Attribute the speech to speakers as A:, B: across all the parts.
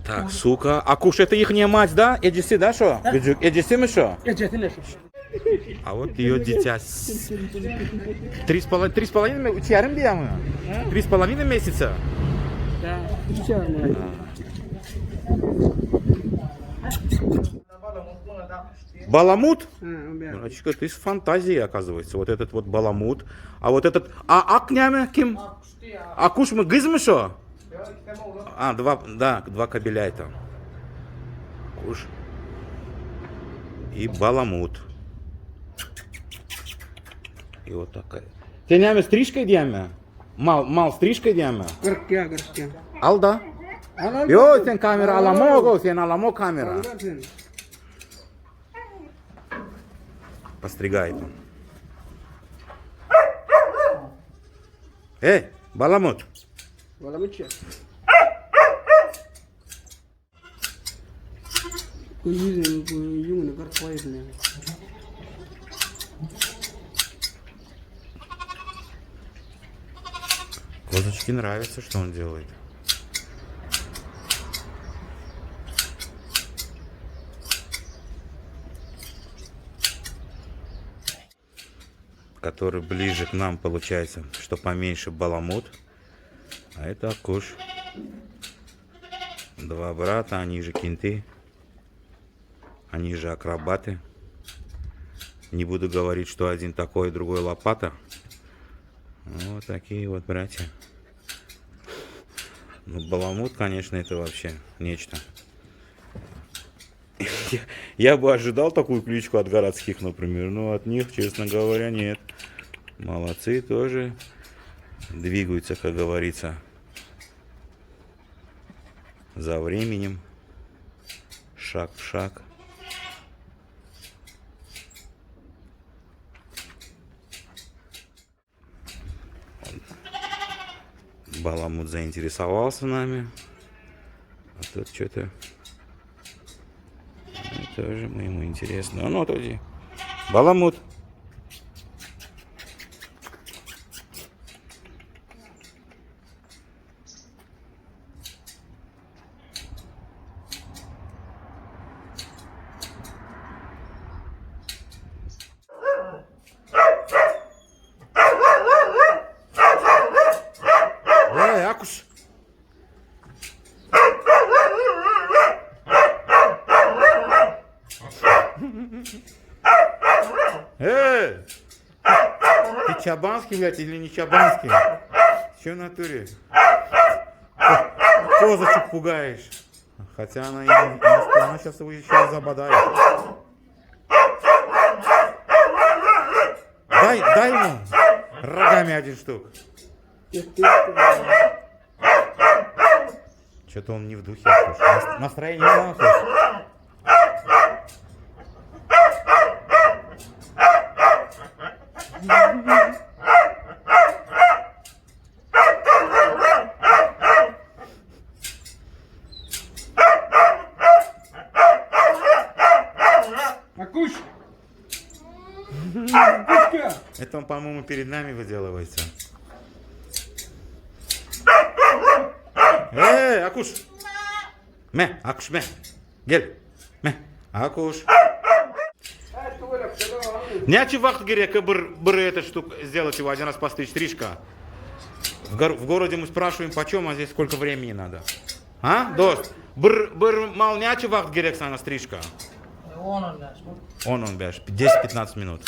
A: Так, сука. Акуш, это ихняя мать, да? Эдиси, да, что? Эдиси мы что? А вот ее дитя. 3,5 чарым диамы? 3,5 месяца?
B: Да, чарым.
A: Баламут? Мурачка, ты с фантазией, оказывается. Вот этот вот баламут. А вот этот... А акнями кем? Акуш мы гызмы что? Два кабеля это. Акуш. И баламут. И вот такая. Ты няме стрижкой дьяме? Мал стрижкой дьяме?
B: Горки.
A: Алда? Йо, сен камера аламо, сен аламо камера. Постригает он. Эй, баламут.
B: Баламутча. Южный горпоидный.
A: Козочке нравится, что он делает. Который ближе к нам, получается, что поменьше баламут. А это Акуш. Два брата, они же кенты. Они же акробаты. Не буду говорить, что один такой, другой лопата. Вот такие вот братья. Ну, баламут, конечно, это вообще нечто. Я бы ожидал такую кличку от городских, например. Но от них, честно говоря, нет. Молодцы тоже. Двигаются, как говорится, за временем. Шаг в шаг. Баламут заинтересовался нами. А тут что-то тоже ему интересно. Ну, тоді. Баламут. Эй, Акуш. Эй! Ты чабанский, блядь, или не чабанский? Че в натуре? Козочек пугаешь. Хотя она, она сейчас его еще забодает. Дай ему рогами один штук. Что-то он не в духе. Настроение не нахуй.
B: Акуш!
A: Это он, по-моему, перед нами выделывается. Эй, Акуш! Акуш, гель. Акуш. Нячи вахт герека бір этот штук сделать его один раз постричь, стрижка. В городе мы спрашиваем, почем, а здесь сколько времени надо. А, дост? Бір мал нячи вахт герек сана стрижка. Он бяж, 10-15 минут.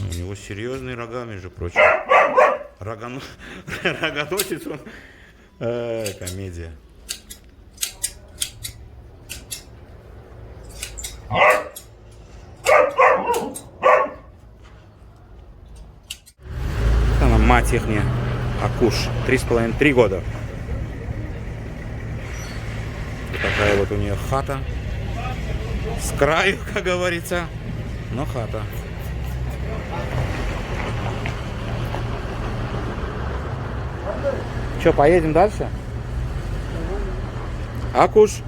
A: У него серьезные рога, между прочим. Рогоносец он. Комедия. Она мать ихняя. Акуш. 3,5-3 года. Вот такая вот у нее хата. С краю, как говорится. Но хата. Че, поедем дальше? Акуш.